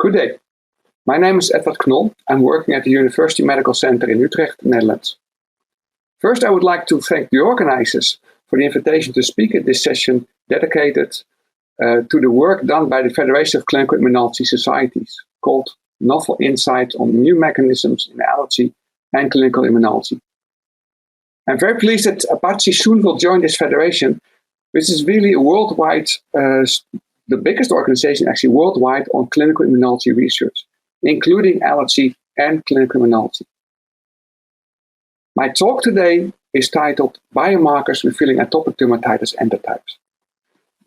Good day. My name is Edward Knol. I'm working at the University Medical Center in Utrecht, Netherlands. First, I would like to thank the organizers for the invitation to speak at this session dedicated to the work done by the Federation of Clinical Immunology Societies, called Novel Insights on New Mechanisms in Allergy and Clinical Immunology. I'm very pleased that Apache soon will join this federation, which is really a worldwide, the biggest organization actually worldwide on clinical immunology research, including allergy and clinical immunology. My talk today is titled Biomarkers Revealing Atopic Dermatitis Endotypes.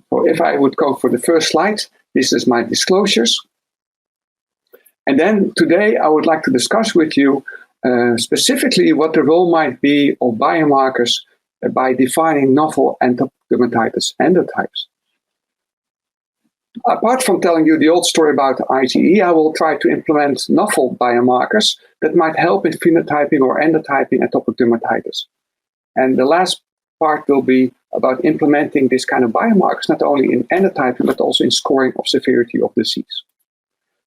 So if I would go for the first slide, this is my disclosures. And then today I would like to discuss with you specifically what the role might be of biomarkers by defining novel atopic dermatitis endotypes. Apart from telling you the old story about IgE, I will try to implement novel biomarkers that might help in phenotyping or endotyping atopic dermatitis. And the last part will be about implementing this kind of biomarkers, not only in endotyping, but also in scoring of severity of disease.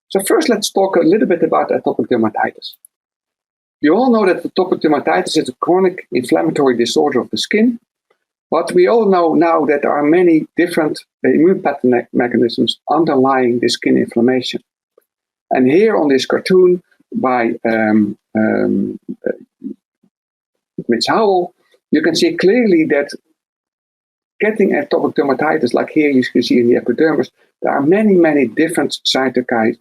So first, let's talk a little bit about atopic dermatitis. You all know that atopic dermatitis is a chronic inflammatory disorder of the skin, but we all know now that there are many different immune mechanisms underlying this skin inflammation. And here on this cartoon by Mitch Howell, you can see clearly that getting atopic dermatitis, like here you can see in the epidermis, there are many different cytokines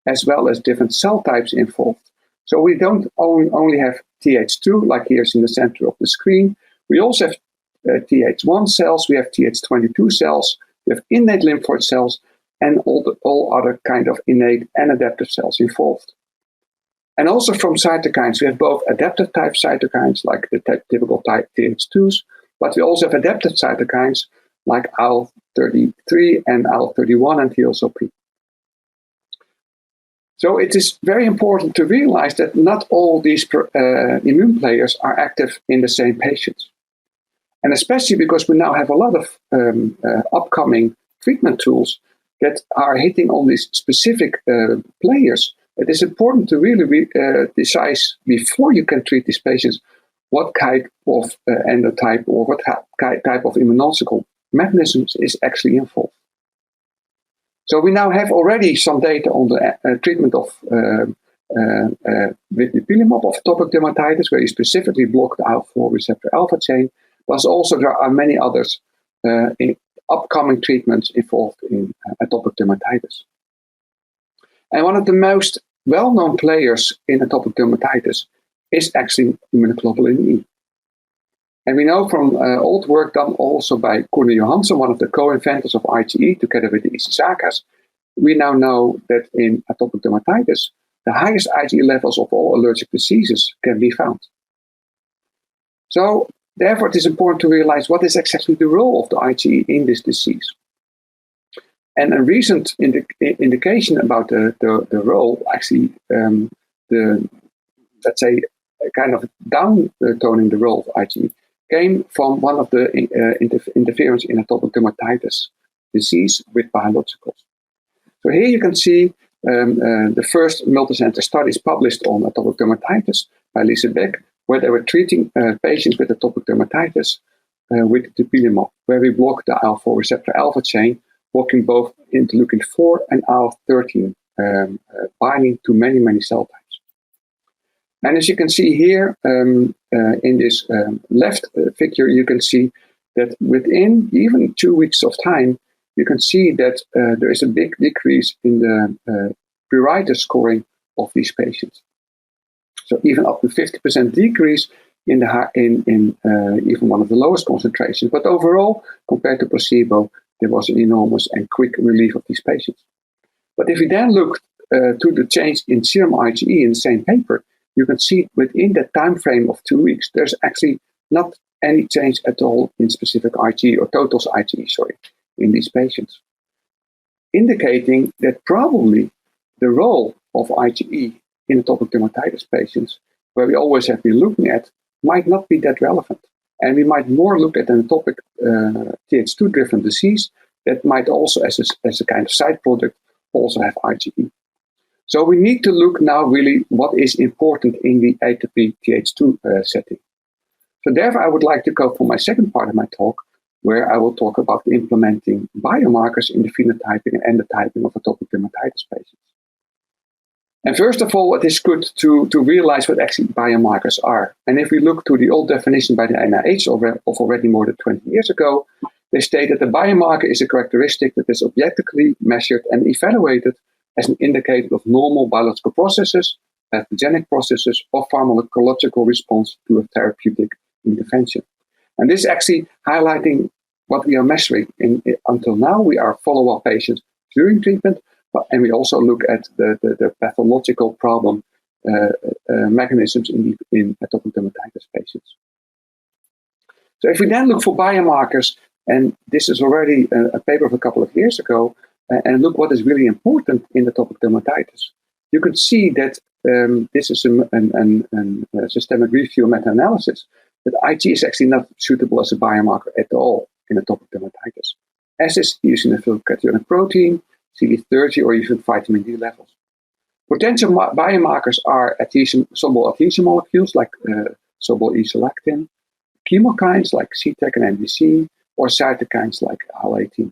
as well as different cell types involved. So we don't only have Th2, like here's in the center of the screen. We also have Th1 cells, we have Th22 cells, we have innate lymphoid cells, and all other kind of innate and adaptive cells involved. And also from cytokines, we have both adaptive type cytokines, like the typical type Th2s, but we also have adaptive cytokines like IL-33 and IL-31 and TSLP. So it is very important to realize that not all these immune players are active in the same patients. And especially because we now have a lot of upcoming treatment tools that are hitting on these specific players, it is important to really decide before you can treat these patients what kind of endotype or what type of immunological mechanisms is actually involved. So we now have already some data on the treatment of with dupilumab of atopic dermatitis, where you specifically block the IL-4 receptor alpha chain, but also there are many others in upcoming treatments involved in atopic dermatitis. And one of the most well-known players in atopic dermatitis is actually immunoglobulin E. And we know from old work done also by Corne Johansson, one of the co-inventors of IgE, together with the Isisakas, we now know that in atopic dermatitis, the highest IgE levels of all allergic diseases can be found. So, therefore, it is important to realize what is exactly the role of the IgE in this disease. And a recent indication about the role, actually, let's say, kind of downtoning the role of IgE, came from one of the interference in atopic dermatitis disease with biologicals. So here you can see the first multicenter studies published on atopic dermatitis by Lise Beck, where they were treating patients with atopic dermatitis with dupilumab, where we block the IL-4 receptor alpha chain, blocking both interleukin-4 and IL-13, binding to many cell types. And as you can see here, in this left figure, you can see that within even 2 weeks of time, you can see that there is a big decrease in the pruritus scoring of these patients. So even up to 50% decrease in even one of the lowest concentrations. But overall, compared to placebo, there was an enormous and quick relief of these patients. But if you then look to the change in serum IgE in the same paper, you can see within that time frame of 2 weeks, there's actually not any change at all in specific IgE or total IgE, in these patients, indicating that probably the role of IgE in atopic dermatitis patients, where we always have been looking at, might not be that relevant. And we might more look at an atopic Th2-driven disease that might also, as a kind of side product, also have IgE. So we need to look now really what is important in the atopic Th2 setting. So therefore, I would like to go for my second part of my talk, where I will talk about implementing biomarkers in the phenotyping and endotyping of atopic dermatitis patients. And first of all, it is good to realize what actually biomarkers are. And if we look to the old definition by the NIH of already more than 20 years ago, they state that a biomarker is a characteristic that is objectively measured and evaluated as an indicator of normal biological processes, pathogenic processes, or pharmacological response to a therapeutic intervention. And this is actually highlighting what we are measuring. Until now, we are follow-up patients during treatment, and we also look at the pathological problem mechanisms in atopic dermatitis patients. So if we then look for biomarkers, and this is already a paper of a couple of years ago, and look what is really important in atopic dermatitis, you can see that this is a systemic review meta-analysis, that Ig is actually not suitable as a biomarker at all in atopic dermatitis, as is eosinophil cationic protein, CD30, or even vitamin D levels. Potential biomarkers are soluble adhesion molecules like soluble isolactin, chemokines like CTEC and MDC, or cytokines like IL-18.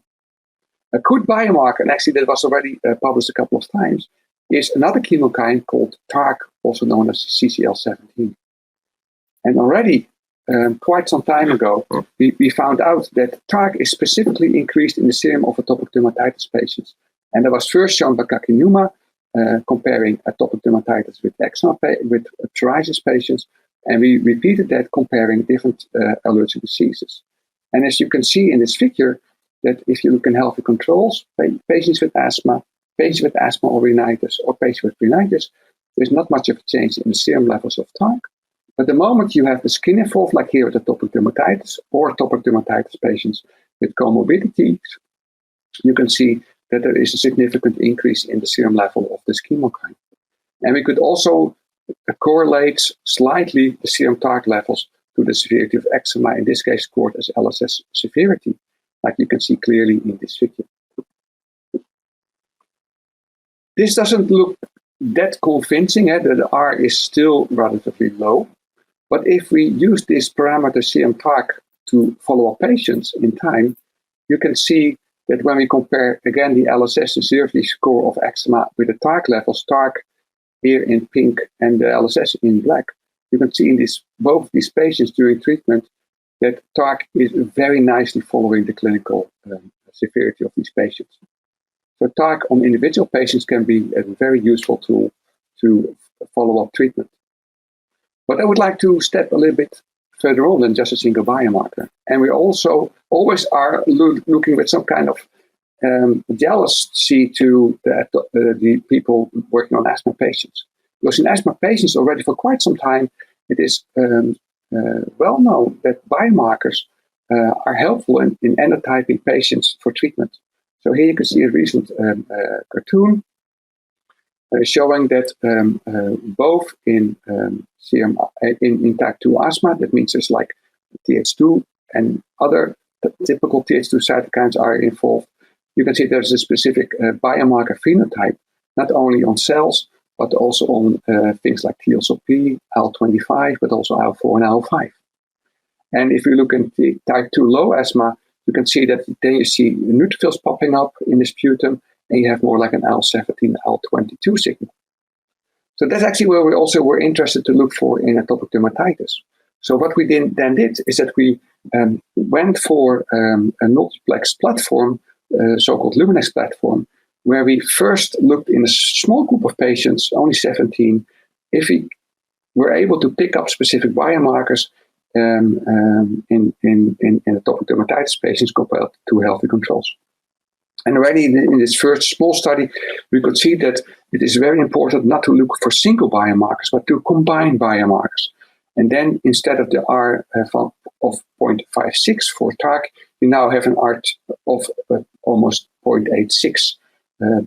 A good biomarker, and actually that was already published a couple of times, is another chemokine called TARC, also known as CCL17. And already quite some time ago, we found out that TARC is specifically increased in the serum of atopic dermatitis patients. And that was first shown by Kakinuma, comparing atopic dermatitis with eczema, with psoriasis patients, and we repeated that comparing different allergic diseases. And as you can see in this figure, that if you look in healthy controls, patients with asthma or rhinitis, or patients with rhinitis, there's not much of a change in the serum levels of TARC. But the moment you have the skin involved, like here with atopic dermatitis, or atopic dermatitis patients with comorbidities, you can see that there is a significant increase in the serum level of this chemokine. And we could also correlate slightly the serum TARC levels to the severity of eczema, in this case scored as LSS severity, like you can see clearly in this figure. This doesn't look that convincing, that the R is still relatively low. But if we use this parameter serum TARC to follow up patients in time, you can see that when we compare again the LSS severity score of eczema with the TARC levels, TARC here in pink and the LSS in black, you can see in both these patients during treatment that TARC is very nicely following the clinical severity of these patients. So TARC on individual patients can be a very useful tool to follow up treatment. But I would like to step a little bit further on than just a single biomarker. And we also always are looking with some kind of jealousy to the people working on asthma patients. Because in asthma patients already for quite some time, it is well known that biomarkers are helpful in endotyping patients for treatment. So here you can see a recent cartoon showing that both in serum in type 2 asthma, that means it's like Th2 and other typical Th2 cytokines are involved. You can see there's a specific biomarker phenotype, not only on cells, but also on things like TSLP, IL-25, but also IL-4 and IL-5. And if you look at the type 2 low asthma, you can see that then you see neutrophils popping up in the sputum, and you have more like an IL-17, IL-22 signal. So that's actually where we also were interested to look for in atopic dermatitis. So what we then did is that we went for a multiplex platform, so-called Luminex platform, where we first looked in a small group of patients, only 17, if we were able to pick up specific biomarkers in atopic dermatitis patients compared to healthy controls. And already in this first small study, we could see that it is very important not to look for single biomarkers, but to combine biomarkers. And then instead of the R of 0.56 for TARC, we now have an R of almost 0.86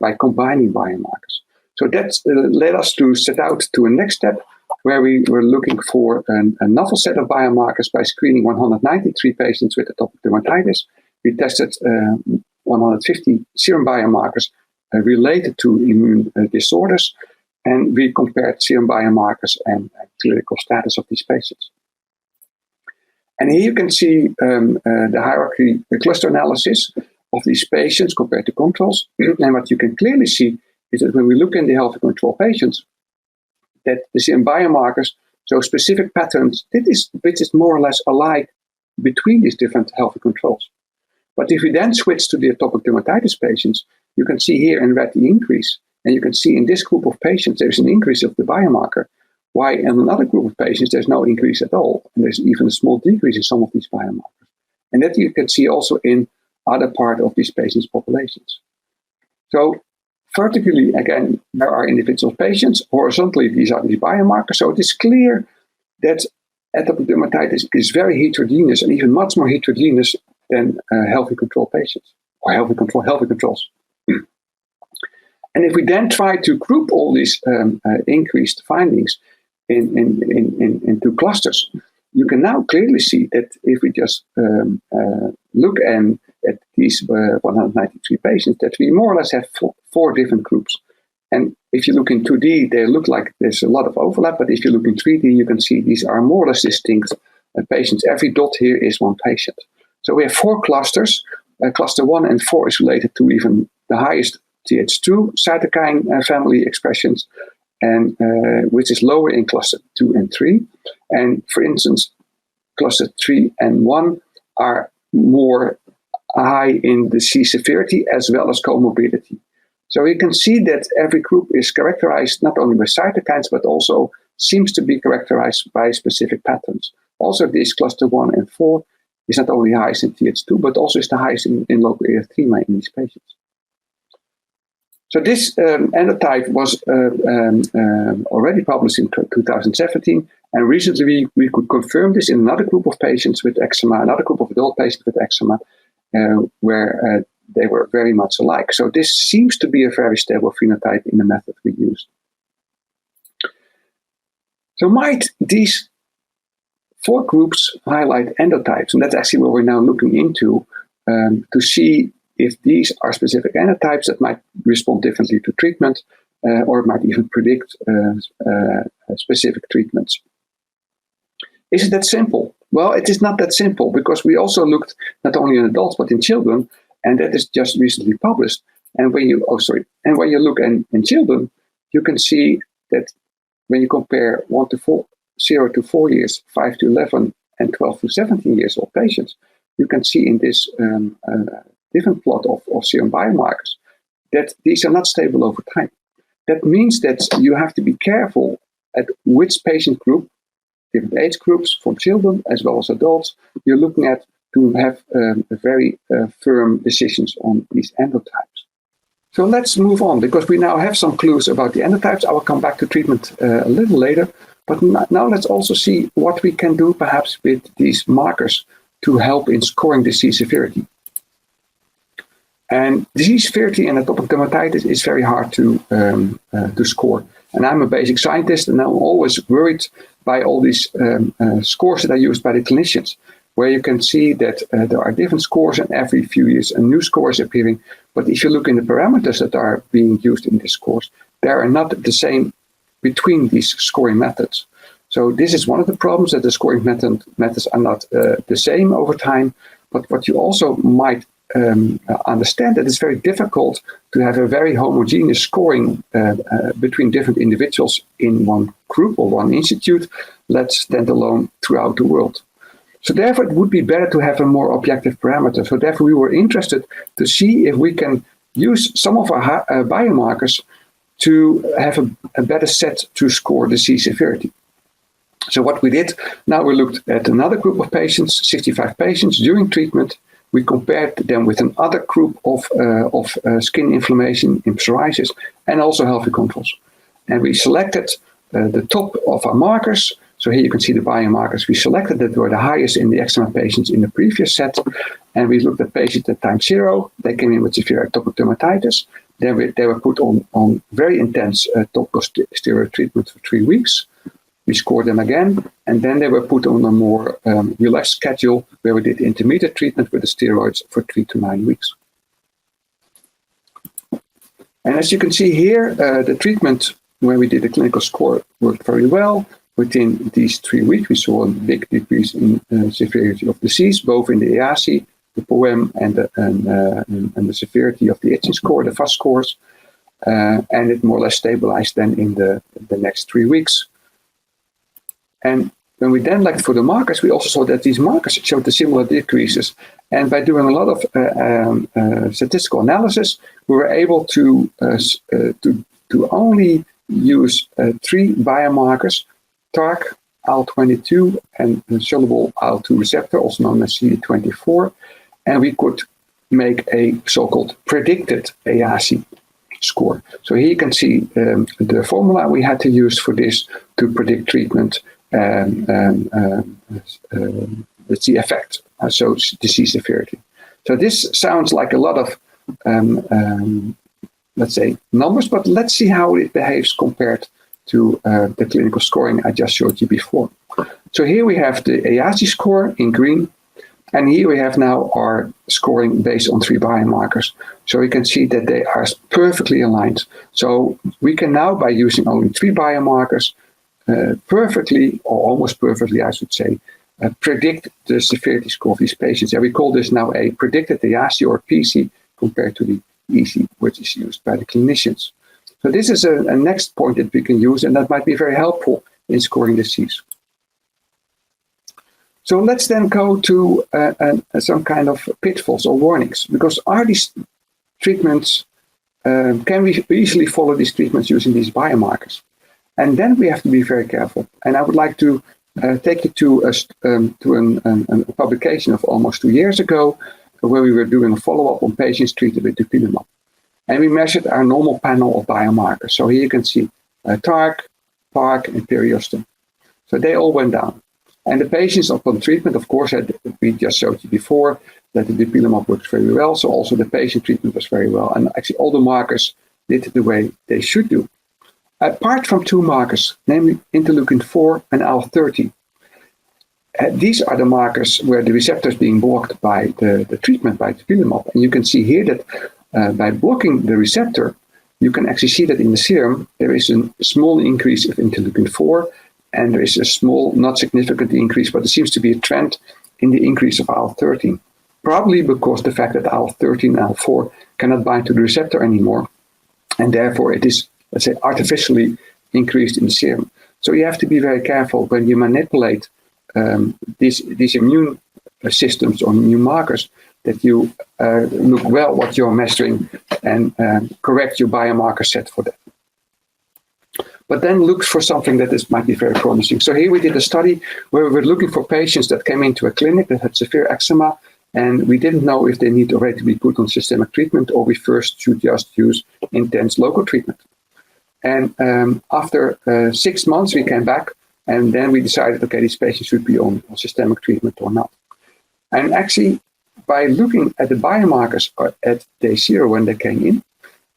by combining biomarkers. So that led us to set out to a next step, where we were looking for a novel set of biomarkers by screening 193 patients with atopic dermatitis. We tested 150 serum biomarkers related to immune disorders, and we compared serum biomarkers and clinical status of these patients. And here you can see the hierarchy, the cluster analysis of these patients compared to controls. And what you can clearly see is that when we look in the healthy control patients, that the serum biomarkers show specific patterns which is more or less alike between these different healthy controls. But if we then switch to the atopic dermatitis patients, you can see here in red the increase. And you can see in this group of patients, there's an increase of the biomarker, while in another group of patients, there's no increase at all. And there's even a small decrease in some of these biomarkers. And that you can see also in other part of these patients' populations. So vertically, again, there are individual patients. Horizontally, these are these biomarkers. So it is clear that atopic dermatitis is very heterogeneous, and even much more heterogeneous than healthy control patients, or healthy controls. And if we then try to group all these increased findings into clusters, you can now clearly see that if we just look at these 193 patients, that we more or less have four different groups. And if you look in 2D, they look like there's a lot of overlap, but if you look in 3D, you can see these are more or less distinct patients. Every dot here is one patient. So we have four clusters. Cluster 1 and 4 is related to even the highest Th2 cytokine family expressions, and which is lower in cluster 2 and 3. And for instance, cluster 3 and 1 are more high in the disease severity as well as comorbidity. So you can see that every group is characterized not only by cytokines, but also seems to be characterized by specific patterns. Also, this cluster 1 and 4 is not only highest in Th2, but also is the highest in local erythema in these patients. So this endotype was already published in 2017, and recently we could confirm this in another group of patients with eczema, another group of adult patients with eczema, where they were very much alike. So this seems to be a very stable phenotype in the method we used. So might these four groups highlight endotypes? And that's actually what we're now looking into to see if these are specific endotypes that might respond differently to treatment or might even predict specific treatments. Is it that simple? Well, it is not that simple, because we also looked not only in adults but in children, and that is just recently published. And when you look in children, you can see that when you compare 0 to 4 years, 5 to 11, and 12 to 17 years old patients, you can see in this different plot of serum biomarkers that these are not stable over time. That means that you have to be careful at which patient group, different age groups from children as well as adults, you're looking at to have very firm decisions on these endotypes. So let's move on, because we now have some clues about the endotypes. I will come back to treatment a little later, but now let's also see what we can do perhaps with these markers to help in scoring disease severity. And disease severity in atopic dermatitis is very hard to score. And I'm a basic scientist, and I'm always worried by all these scores that are used by the clinicians, where you can see that there are different scores, and every few years a new score is appearing. But if you look in the parameters that are being used in these scores, they are not the same between these scoring methods. So this is one of the problems, that the scoring methods are not the same over time. But what you also might understand, that it's very difficult to have a very homogeneous scoring between different individuals in one group or one institute, let's stand alone throughout the world. So therefore, it would be better to have a more objective parameter. So therefore, we were interested to see if we can use some of our biomarkers to have a better set to score disease severity. So what we did, now we looked at another group of patients, 65 patients during treatment. We compared them with another group of skin inflammation in psoriasis and also healthy controls. And we selected the top of our markers. So here you can see the biomarkers we selected that were the highest in the eczema patients in the previous set. And we looked at patients at time 0. They came in with severe atopic dermatitis. Then they were put on very intense topical steroid treatment for 3 weeks. We scored them again, and then they were put on a more relaxed schedule where we did intermediate treatment with the steroids for 3 to 9 weeks. And as you can see here, the treatment, when we did the clinical score, worked very well. Within these 3 weeks, we saw a big decrease in severity of disease, both in the EASI, the POEM, and the severity of the itching score, the FAS scores. And it more or less stabilized then in the next 3 weeks. And when we then looked for the markers, we also saw that these markers showed the similar decreases. And by doing a lot of statistical analysis, we were able to only use 3 biomarkers: TARC, IL-22, and the soluble IL-2 receptor, also known as CD24. And we could make a so-called predicted EASI score. So here you can see the formula we had to use for this to predict treatment, the effect, so disease severity. So this sounds like a lot of, let's say, numbers, but let's see how it behaves compared to the clinical scoring I just showed you before. So here we have the EASI score in green, and here we have now our scoring based on 3 biomarkers. So we can see that they are perfectly aligned. So we can now, by using only 3 biomarkers, perfectly, or almost perfectly, I should say, predict the severity score of these patients. And we call this now a predicted EASI, or PC, compared to the EASI, which is used by the clinicians. So this is a next point that we can use, and that might be very helpful in scoring disease. So let's then go to some kind of pitfalls or warnings, because are these treatments, can we easily follow these treatments using these biomarkers? And then we have to be very careful. And I would like to take you to a publication of almost 2 years ago, where we were doing a follow-up on patients treated with dupilumab. And we measured our normal panel of biomarkers. So here you can see TARC, PARC, and periostin. So they all went down. And the patients upon treatment, of course, we just showed you before that the dupilumab works very well. So also the patient treatment was very well. And actually all the markers did the way they should do. Apart from 2 markers, namely interleukin-4 and IL-13. These are the markers where the receptor is being blocked by the treatment by dupilumab. And you can see here that by blocking the receptor, you can actually see that in the serum, there is a small increase of interleukin-4, and there is a small, not significant increase, but there seems to be a trend in the increase of IL-13. Probably because the fact that IL-13 and IL-4 cannot bind to the receptor anymore, and therefore it is, let's say, artificially increased in the serum. So you have to be very careful when you manipulate these immune systems or immune markers, that you look well what you're measuring and correct your biomarker set for that. But then look for something that might be very promising. So here we did a study where we were looking for patients that came into a clinic that had severe eczema, and we didn't know if they need already to be put on systemic treatment, or we first should just use intense local treatment. And after 6 months, we came back, and then we decided, okay, these patients should be on systemic treatment or not. And actually, by looking at the biomarkers at day 0 when they came in,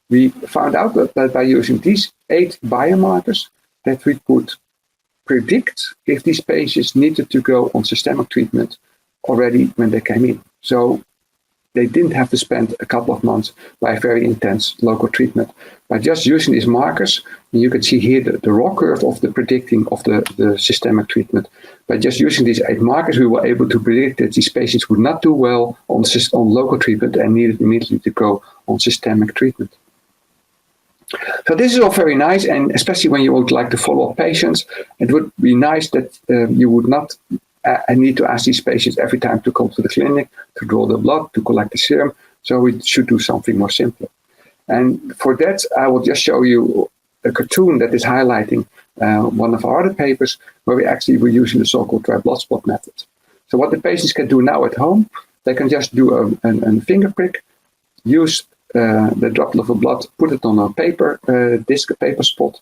we found out that by using these 8 biomarkers, that we could predict if these patients needed to go on systemic treatment already when they came in. So they didn't have to spend a couple of months by very intense local treatment. By just using these markers, and you can see here the raw curve of the predicting of the systemic treatment. By just using these 8 markers, we were able to predict that these patients would not do well on local treatment and needed immediately to go on systemic treatment. So this is all very nice, and especially when you would like to follow up patients, it would be nice that you would not need to ask these patients every time to come to the clinic, to draw the blood, to collect the serum. So we should do something more simple. And for that, I will just show you a cartoon that is highlighting one of our other papers, where we actually were using the so-called dry blood spot method. So what the patients can do now at home, they can just do a finger prick, use the droplet of blood, put it on a paper disc, a paper spot.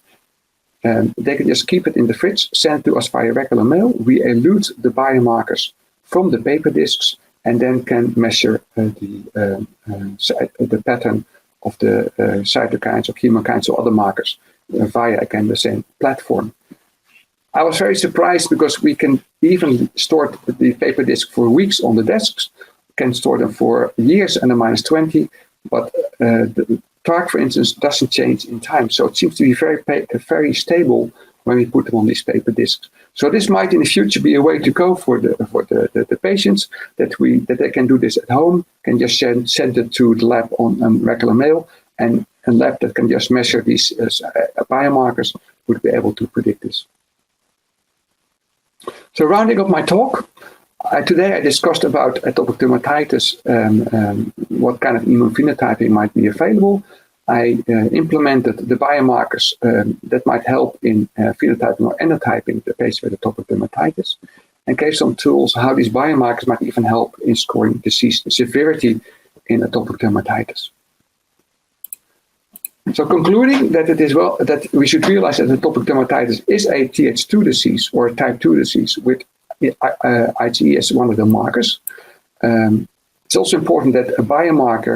They can just keep it in the fridge, send it to us via regular mail. We elute the biomarkers from the paper discs, and then can measure the pattern of the cytokines or chemokines or other markers via, again, the same platform. I was very surprised because we can even store the paper disc for weeks on the desks, can store them for years under -20, but TARC, for instance, doesn't change in time. So it seems to be very stable when we put them on these paper discs. So this might in the future be a way to go for the patients, that they can do this at home, can just send it to the lab on regular mail, and a lab that can just measure these biomarkers would be able to predict this. So rounding up my talk, today I discussed about atopic dermatitis, what kind of immunophenotyping might be available. I implemented the biomarkers that might help in phenotyping or endotyping the patient with atopic dermatitis, and gave some tools how these biomarkers might even help in scoring disease severity in atopic dermatitis. So concluding that that we should realize that atopic dermatitis is a Th2 disease or a type 2 disease with IgE as one of the markers. It's also important that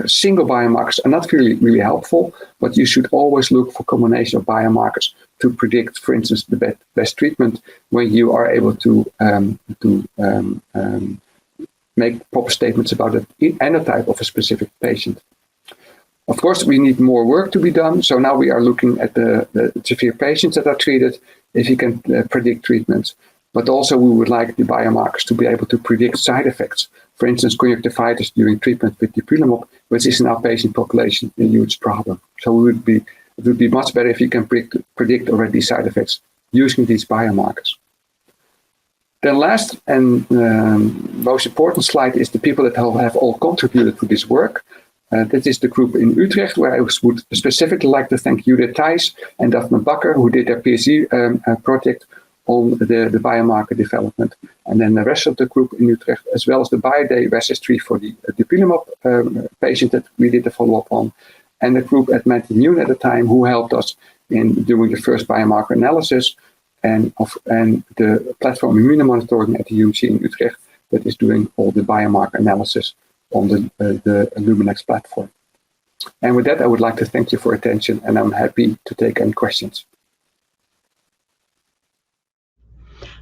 single biomarkers are not really helpful, but you should always look for combination of biomarkers to predict, for instance, the best treatment when you are able to make proper statements about the phenotype of a specific patient. Of course, we need more work to be done. So now we are looking at the severe patients that are treated, if you can predict treatments. But also we would like the biomarkers to be able to predict side effects. For instance, conjunctivitis during treatment with dupilumab, which is in our patient population a huge problem. So it would be much better if you can predict already side effects using these biomarkers. Then last and most important slide is the people that have all contributed to this work. This is the group in Utrecht, where I would specifically like to thank Judith Thijs and Daphne Bakker, who did their PhD project on the biomarker development. And then the rest of the group in Utrecht, as well as the BioDay registry for the dupilumab patient that we did the follow-up on, and the group at Mentimmune at the time, who helped us in doing the first biomarker analysis, and the platform Immunomonitoring at the UMC in Utrecht that is doing all the biomarker analysis on the Luminex platform. And with that, I would like to thank you for attention, and I'm happy to take any questions.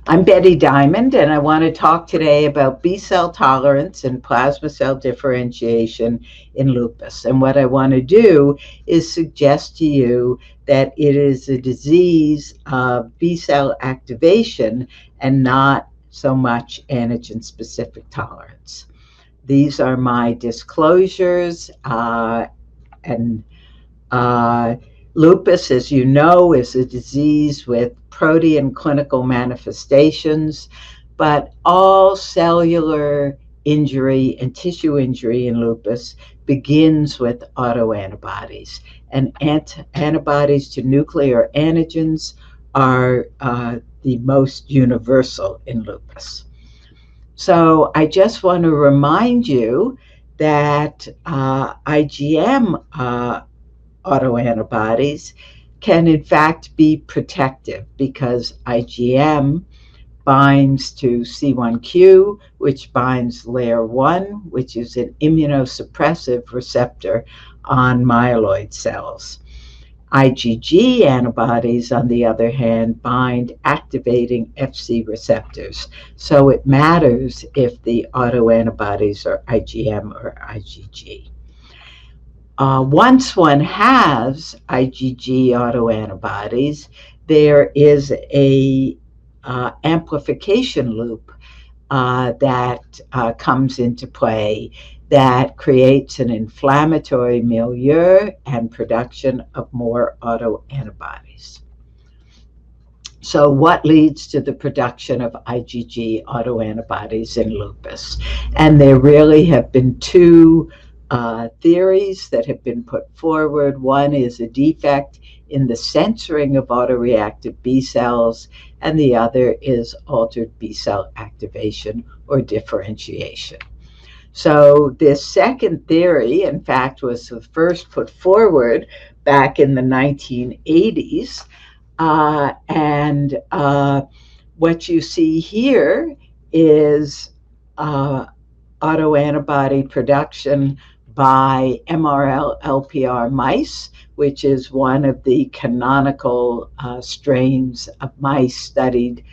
I'm Betty Diamond, and I want to talk today about B-cell tolerance and plasma cell differentiation in lupus. And what I want to do is suggest to you that it is a disease of B-cell activation and not so much antigen-specific tolerance. These are my disclosures, and lupus, as you know, is a disease with protean clinical manifestations, but all cellular injury and tissue injury in lupus begins with autoantibodies, and antibodies to nuclear antigens are the most universal in lupus. So I just want to remind you that IgM autoantibodies can in fact be protective, because IgM binds to C1q, which binds LAIR1, which is an immunosuppressive receptor on myeloid cells. IgG antibodies, on the other hand, bind activating Fc receptors. So it matters if the autoantibodies are IgM or IgG. Once one has IgG autoantibodies, there is a amplification loop that comes into play that creates an inflammatory milieu and production of more autoantibodies. So what leads to the production of IgG autoantibodies in lupus? And there really have been two theories that have been put forward. One is a defect in the censoring of autoreactive B cells, and the other is altered B cell activation or differentiation. So this second theory, in fact, was the first put forward back in the 1980s. What you see here is autoantibody production by MRL-LPR mice, which is one of the canonical strains of mice studied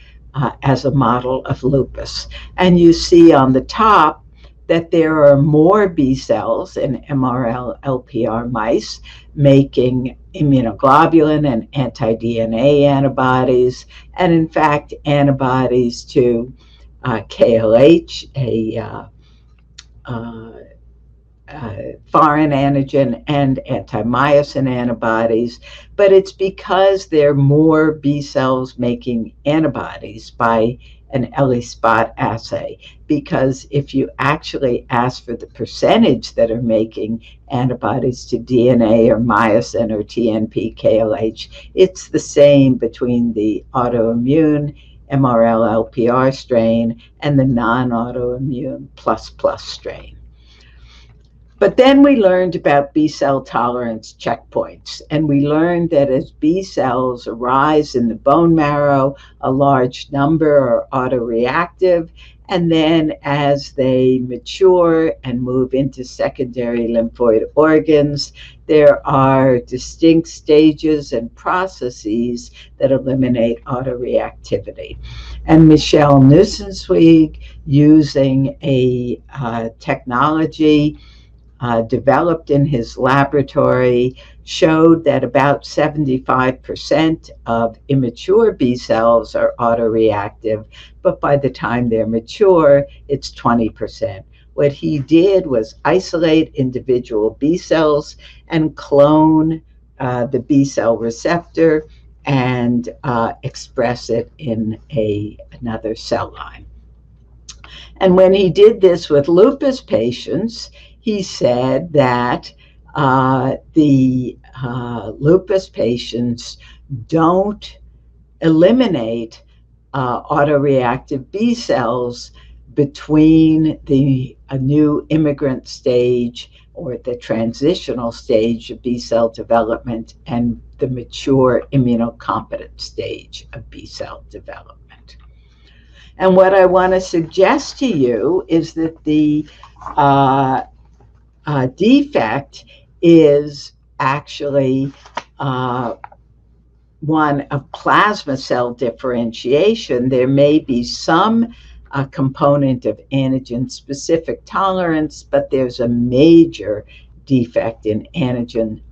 as a model of lupus. And you see on the top that there are more B cells in MRL-LPR mice making immunoglobulin and anti-DNA antibodies, and in fact antibodies to KLH, a foreign antigen, and anti-myosin antibodies, but it's because there are more B cells making antibodies by an ELISpot assay, because if you actually ask for the percentage that are making antibodies to DNA or myosin or TNP, KLH, it's the same between the autoimmune MRL-LPR strain and the non-autoimmune plus strain. But then we learned about B cell tolerance checkpoints, and we learned that as B cells arise in the bone marrow, a large number are autoreactive, and then as they mature and move into secondary lymphoid organs, there are distinct stages and processes that eliminate autoreactivity. And Michel Nussenzweig, using a technology developed in his laboratory, showed that about 75% of immature B cells are autoreactive, but by the time they're mature, it's 20%. What he did was isolate individual B cells and clone the B cell receptor and express it in another cell line. And when he did this with lupus patients, he said that the lupus patients don't eliminate autoreactive B cells between the new immigrant stage or the transitional stage of B cell development and the mature immunocompetent stage of B cell development. And what I want to suggest to you is that the defect is actually one of plasma cell differentiation. There may be some component of antigen-specific tolerance, but there's a major defect in antigen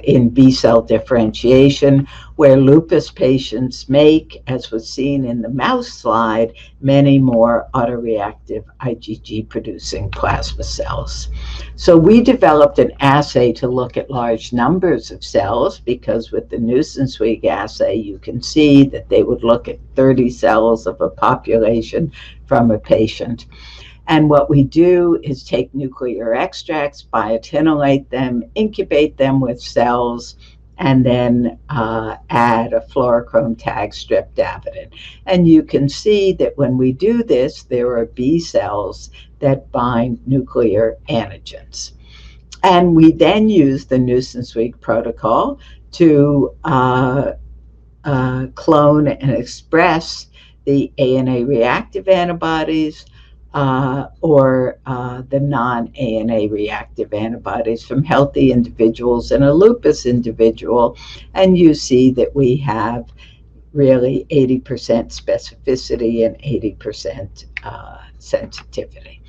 in B cell differentiation, where lupus patients make, as was seen in the mouse slide, many more autoreactive IgG producing plasma cells. So we developed an assay to look at large numbers of cells, because with the Nussenzweig assay you can see that they would look at 30 cells of a population from a patient. And what we do is take nuclear extracts, biotinylate them, incubate them with cells, and then add a fluorochrome tag streptavidin. And you can see that when we do this, there are B cells that bind nuclear antigens. And we then use the Nussenzweig protocol to clone and express the ANA reactive antibodies or the non-ANA reactive antibodies from healthy individuals and a lupus individual. And you see that we have really 80% specificity and 80% sensitivity.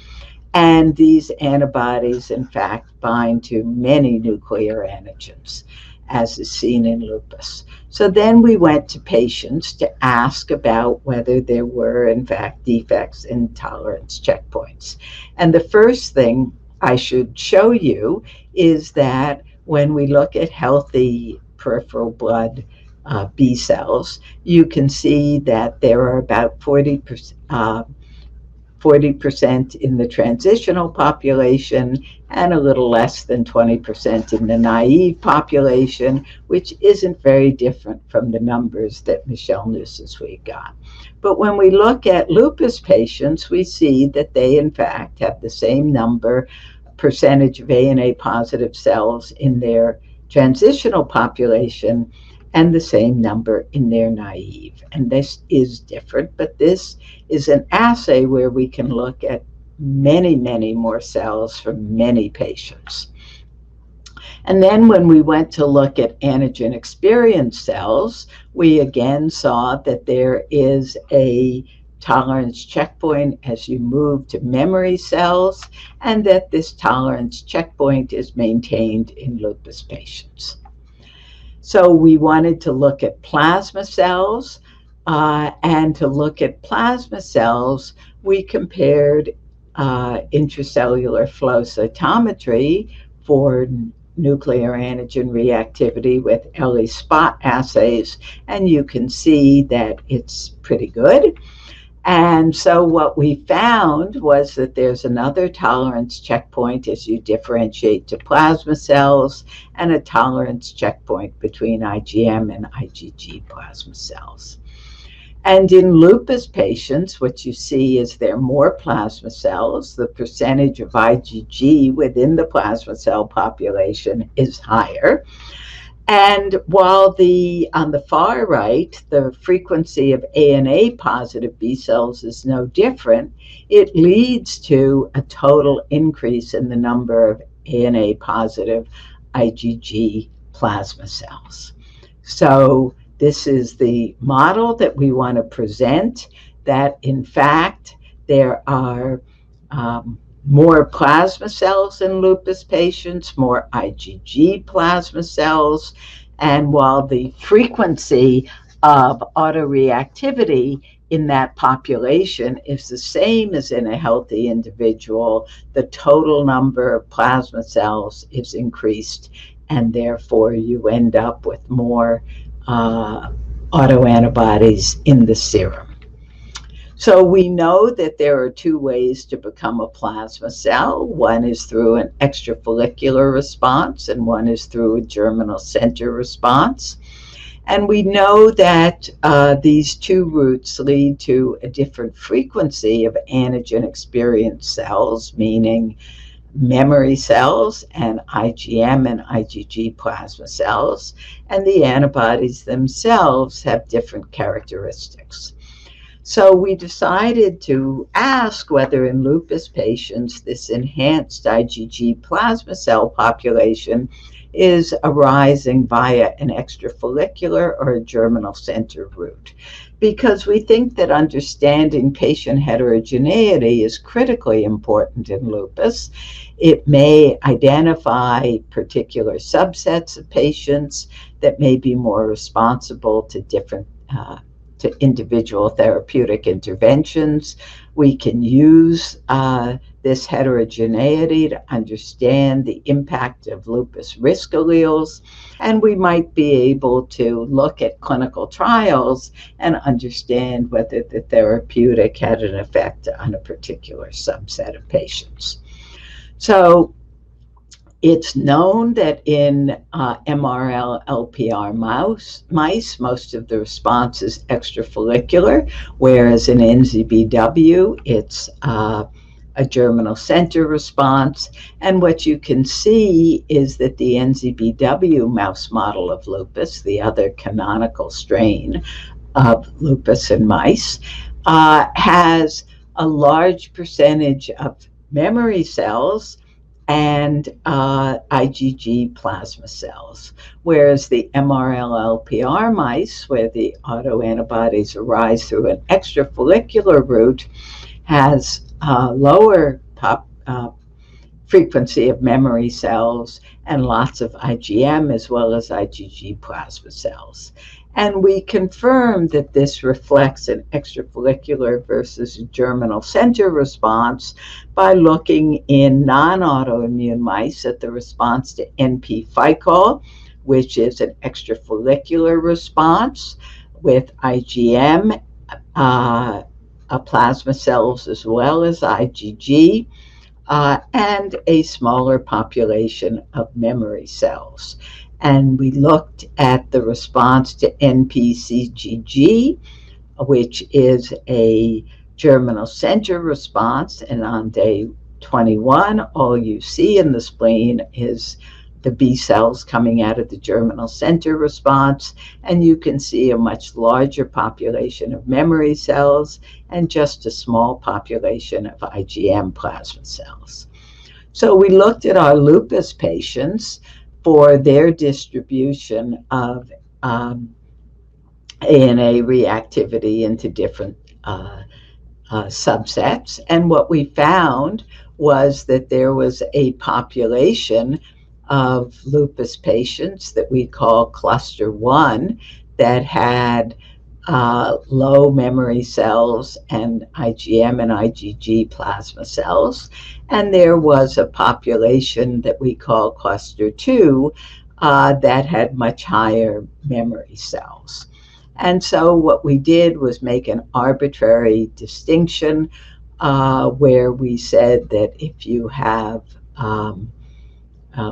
And these antibodies, in fact, bind to many nuclear antigens, as is seen in lupus. So then we went to patients to ask about whether there were, in fact, defects in tolerance checkpoints. And the first thing I should show you is that when we look at healthy peripheral blood B cells, you can see that there are about 40% in the transitional population and a little less than 20% in the naive population, which isn't very different from the numbers that Michel Nussenzweig got. But when we look at lupus patients, we see that they, in fact, have the same percentage of ANA positive cells in their transitional population and the same number in their naive. And this is different, but this is an assay where we can look at many, many more cells from many patients. And then when we went to look at antigen experienced cells, we again saw that there is a tolerance checkpoint as you move to memory cells, and that this tolerance checkpoint is maintained in lupus patients. So we wanted to look at plasma cells, and to look at plasma cells, we compared intracellular flow cytometry for nuclear antigen reactivity with ELISpot assays, and you can see that it's pretty good. And so what we found was that there's another tolerance checkpoint as you differentiate to plasma cells, and a tolerance checkpoint between IgM and IgG plasma cells. And in lupus patients, what you see is there are more plasma cells. The percentage of IgG within the plasma cell population is higher. And while on the far right, the frequency of ANA positive B cells is no different, it leads to a total increase in the number of ANA positive IgG plasma cells. So this is the model that we want to present, that in fact there are more plasma cells in lupus patients, more IgG plasma cells, and while the frequency of autoreactivity in that population is the same as in a healthy individual, the total number of plasma cells is increased, and therefore you end up with more autoantibodies in the serum. So we know that there are two ways to become a plasma cell. One is through an extrafollicular response, and one is through a germinal center response. And we know that these two routes lead to a different frequency of antigen-experienced cells, meaning memory cells and IgM and IgG plasma cells, and the antibodies themselves have different characteristics. So we decided to ask whether in lupus patients this enhanced IgG plasma cell population is arising via an extrafollicular or a germinal center route, because we think that understanding patient heterogeneity is critically important in lupus. It may identify particular subsets of patients that may be more responsible to different to individual therapeutic interventions. We can use this heterogeneity to understand the impact of lupus risk alleles, and we might be able to look at clinical trials and understand whether the therapeutic had an effect on a particular subset of patients. So it's known that in MRL-LPR mice, most of the response is extrafollicular, whereas in NZBW, it's a germinal center response. And what you can see is that the NZBW mouse model of lupus, the other canonical strain of lupus in mice, has a large percentage of memory cells and IgG plasma cells, whereas the MRL-LPR mice, where the autoantibodies arise through an extrafollicular route, has lower frequency of memory cells and lots of IgM as well as IgG plasma cells. And we confirmed that this reflects an extrafollicular versus germinal center response by looking in non-autoimmune mice at the response to NP-Ficol, which is an extrafollicular response with IgM, plasma cells as well as IgG, and a smaller population of memory cells. And we looked at the response to NP-CGG, which is a germinal center response. And on day 21, all you see in the spleen is the B cells coming out of the germinal center response. And you can see a much larger population of memory cells and just a small population of IgM plasma cells. So we looked at our lupus patients for their distribution of ANA reactivity into different subsets. And what we found was that there was a population of lupus patients that we call cluster 1 that had low memory cells and IgM and IgG plasma cells. And there was a population that we call cluster 2 that had much higher memory cells. And so what we did was make an arbitrary distinction where we said that if you have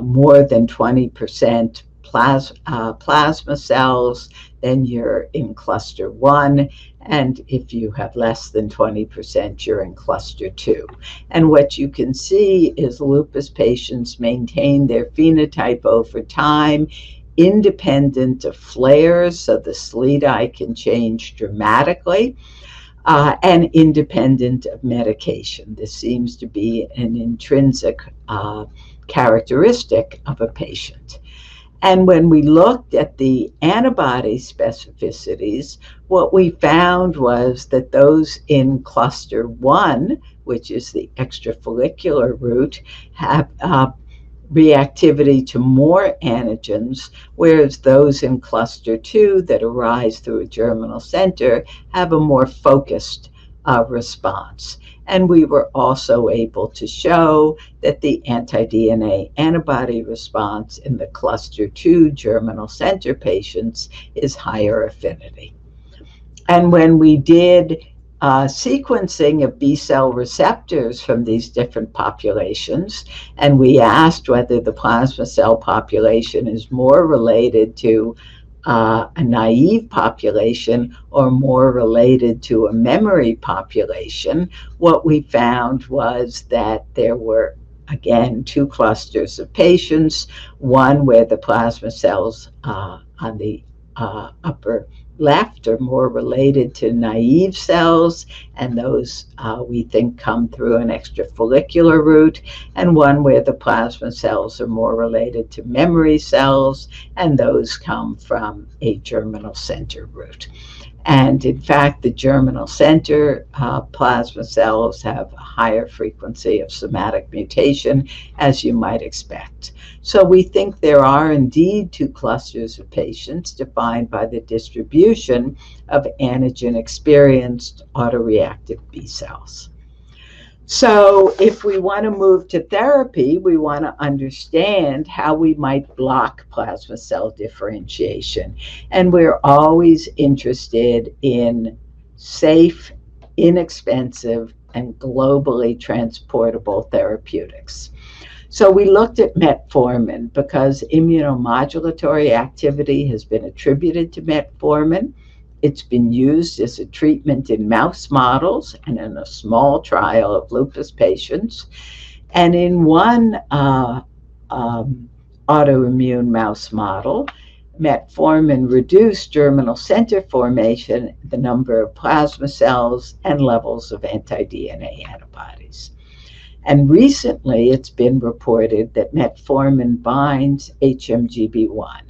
more than 20% plasma cells, then you're in cluster 1. And if you have less than 20%, you're in cluster 2. And what you can see is lupus patients maintain their phenotype over time, independent of flares, so the SLEDAI can change dramatically, and independent of medication. This seems to be an intrinsic characteristic of a patient. And when we looked at the antibody specificities, what we found was that those in cluster 1, which is the extrafollicular route, have reactivity to more antigens, whereas those in cluster 2 that arise through a germinal center have a more focused response. And we were also able to show that the anti-DNA antibody response in the cluster 2 germinal center patients is higher affinity. And when we did sequencing of B-cell receptors from these different populations, and we asked whether the plasma cell population is more related to a naive population or more related to a memory population, what we found was that there were, again, 2 clusters of patients, one where the plasma cells on the upper left are more related to naive cells, and those we think come through an extrafollicular route, and one where the plasma cells are more related to memory cells, and those come from a germinal center route. And in fact, the germinal center plasma cells have a higher frequency of somatic mutation, as you might expect. So we think there are indeed 2 clusters of patients defined by the distribution of antigen-experienced autoreactive B cells. So if we want to move to therapy, we want to understand how we might block plasma cell differentiation. And we're always interested in safe, inexpensive, and globally transportable therapeutics. So we looked at metformin because immunomodulatory activity has been attributed to metformin. It's been used as a treatment in mouse models and in a small trial of lupus patients. And in one autoimmune mouse model, metformin reduced germinal center formation, the number of plasma cells, and levels of anti-DNA antibodies. And recently, it's been reported that metformin binds HMGB1.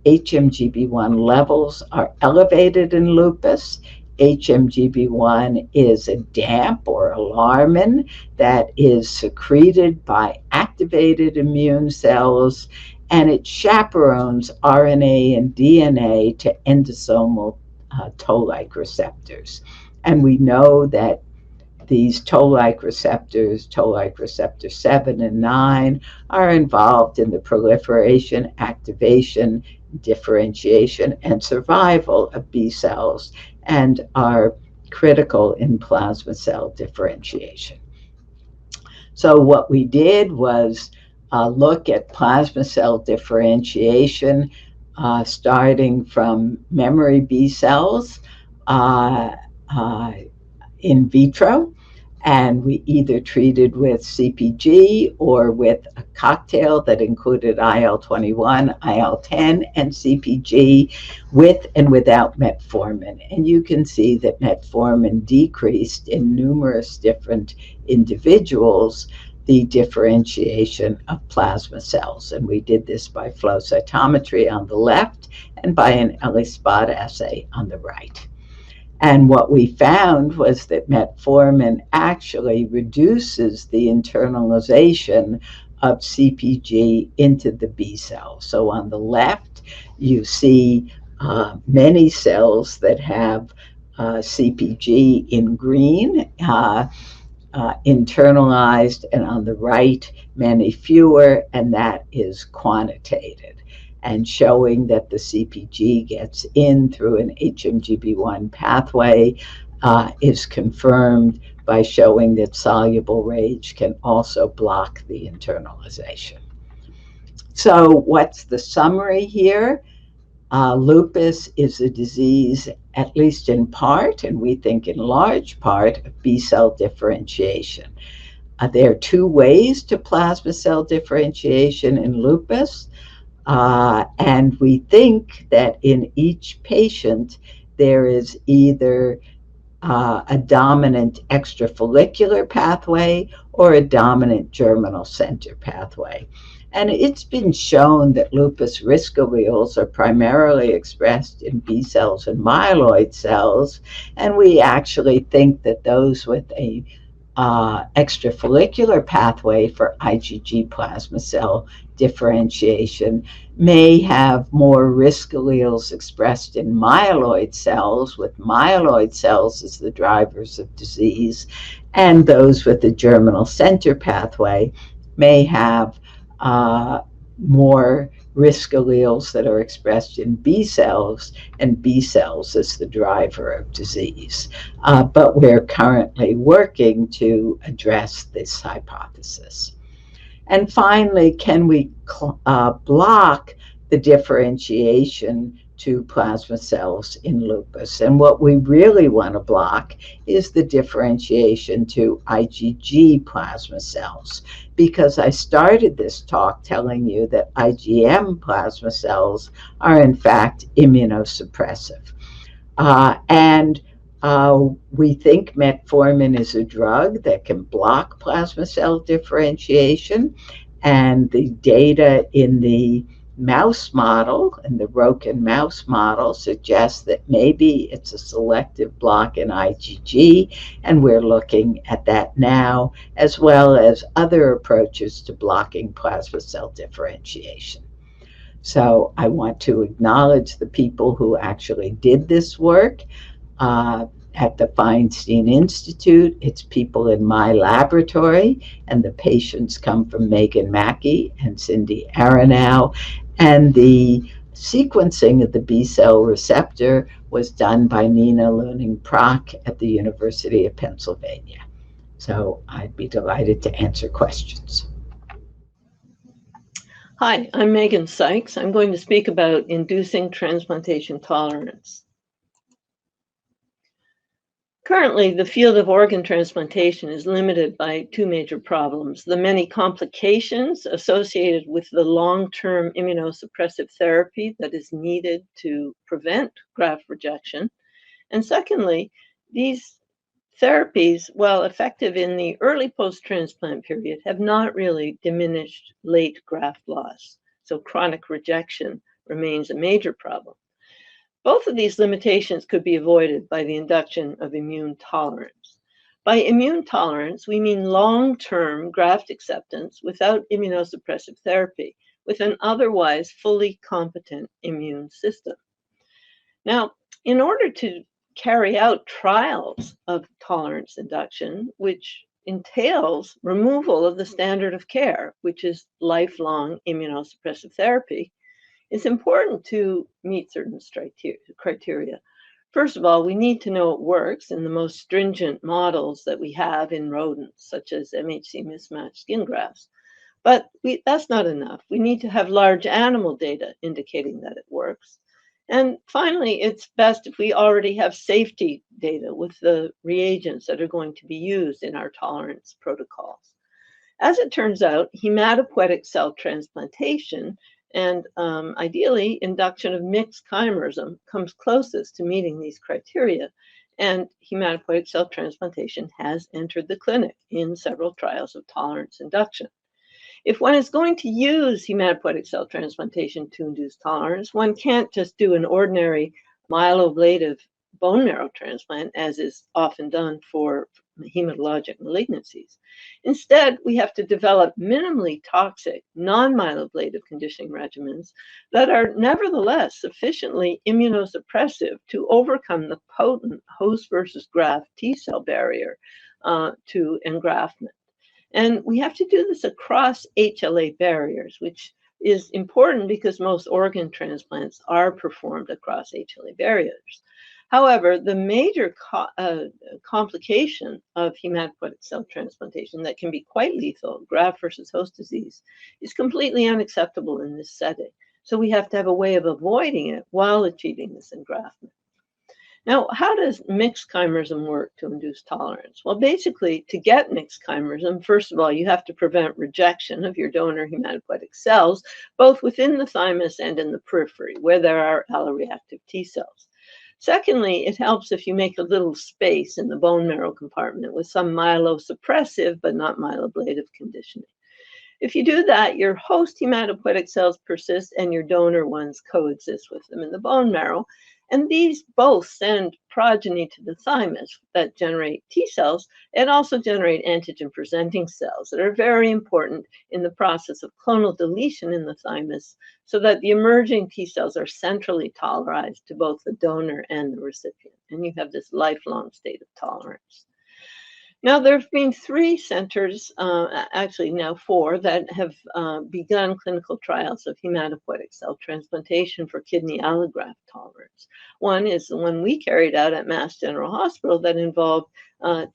HMGB1 levels are elevated in lupus. HMGB1 is a DAMP or alarmin that is secreted by activated immune cells, and it chaperones RNA and DNA to endosomal toll-like receptors. And we know that these toll-like receptors, toll-like receptor 7 and 9, are involved in the proliferation, activation, differentiation, and survival of B cells and are critical in plasma cell differentiation. So what we did was look at plasma cell differentiation starting from memory B cells in vitro, and we either treated with CpG or with a cocktail that included IL-21, IL-10, and CpG with and without metformin. And you can see that metformin decreased in numerous different individuals the differentiation of plasma cells. And we did this by flow cytometry on the left and by an ELISpot assay on the right. And what we found was that metformin actually reduces the internalization of CPG into the B cell. So on the left, you see many cells that have CPG in green, internalized, and on the right, many fewer, and that is quantitated. And showing that the CPG gets in through an HMGB1 pathway is confirmed by showing that soluble RAGE can also block the internalization. So what's the summary here? Lupus is a disease, at least in part, and we think in large part, of B cell differentiation. There are two ways to plasma cell differentiation in lupus, and we think that in each patient there is either a dominant extrafollicular pathway or a dominant germinal center pathway. And it's been shown that lupus risk alleles are primarily expressed in B cells and myeloid cells, and we actually think that those with a extrafollicular pathway for IgG plasma cell differentiation may have more risk alleles expressed in myeloid cells, with myeloid cells as the drivers of disease, and those with the germinal center pathway may have more risk alleles that are expressed in B cells, and B cells as the driver of disease. But we're currently working to address this hypothesis. And finally, can we block the differentiation to plasma cells in lupus? And what we really want to block is the differentiation to IgG plasma cells, because I started this talk telling you that IgM plasma cells are in fact immunosuppressive. We think metformin is a drug that can block plasma cell differentiation, and the data in the mouse model, in the Roken mouse model, suggests that maybe it's a selective block in IgG, and we're looking at that now, as well as other approaches to blocking plasma cell differentiation. So I want to acknowledge the people who actually did this work at the Feinstein Institute. It's people in my laboratory, and the patients come from Megan Mackey and Cindy Aronow. And the sequencing of the B cell receptor was done by Nina Luning-Prock at the University of Pennsylvania. So I'd be delighted to answer questions. Hi, I'm Megan Sykes. I'm going to speak about inducing transplantation tolerance. Currently, the field of organ transplantation is limited by two major problems: the many complications associated with the long-term immunosuppressive therapy that is needed to prevent graft rejection, and secondly, these therapies, while effective in the early post-transplant period, have not really diminished late graft loss. So chronic rejection remains a major problem. Both of these limitations could be avoided by the induction of immune tolerance. By immune tolerance, we mean long-term graft acceptance without immunosuppressive therapy, with an otherwise fully competent immune system. Now, in order to carry out trials of tolerance induction, which entails removal of the standard of care, which is lifelong immunosuppressive therapy, it's important to meet certain criteria. First of all, we need to know it works in the most stringent models that we have in rodents, such as MHC mismatched skin grafts. But that's not enough. We need to have large animal data indicating that it works. And finally, it's best if we already have safety data with the reagents that are going to be used in our tolerance protocols. As it turns out, hematopoietic cell transplantation and ideally induction of mixed chimerism comes closest to meeting these criteria. And hematopoietic cell transplantation has entered the clinic in several trials of tolerance induction. If one is going to use hematopoietic cell transplantation to induce tolerance, one can't just do an ordinary myeloablative bone marrow transplant, as is often done for hematologic malignancies. Instead, we have to develop minimally toxic, non-myeloablative conditioning regimens that are nevertheless sufficiently immunosuppressive to overcome the potent host versus graft T cell barrier to engraftment. And we have to do this across HLA barriers, which is important because most organ transplants are performed across HLA barriers. However, the major complication of hematopoietic cell transplantation that can be quite lethal, graft versus host disease, is completely unacceptable in this setting. So we have to have a way of avoiding it while achieving this engraftment. Now, how does mixed chimerism work to induce tolerance? Well, basically, to get mixed chimerism, first of all, you have to prevent rejection of your donor hematopoietic cells, both within the thymus and in the periphery, where there are alloreactive T cells. Secondly, it helps if you make a little space in the bone marrow compartment with some myelosuppressive but not myeloablative conditioning. If you do that, your host hematopoietic cells persist and your donor ones coexist with them in the bone marrow. And these both send progeny to the thymus that generate T cells and also generate antigen-presenting cells that are very important in the process of clonal deletion in the thymus, so that the emerging T cells are centrally tolerized to both the donor and the recipient. And you have this lifelong state of tolerance. Now, there have been 3 centers, actually now 4, that have begun clinical trials of hematopoietic cell transplantation for kidney allograft tolerance. One is the one we carried out at Mass General Hospital that involved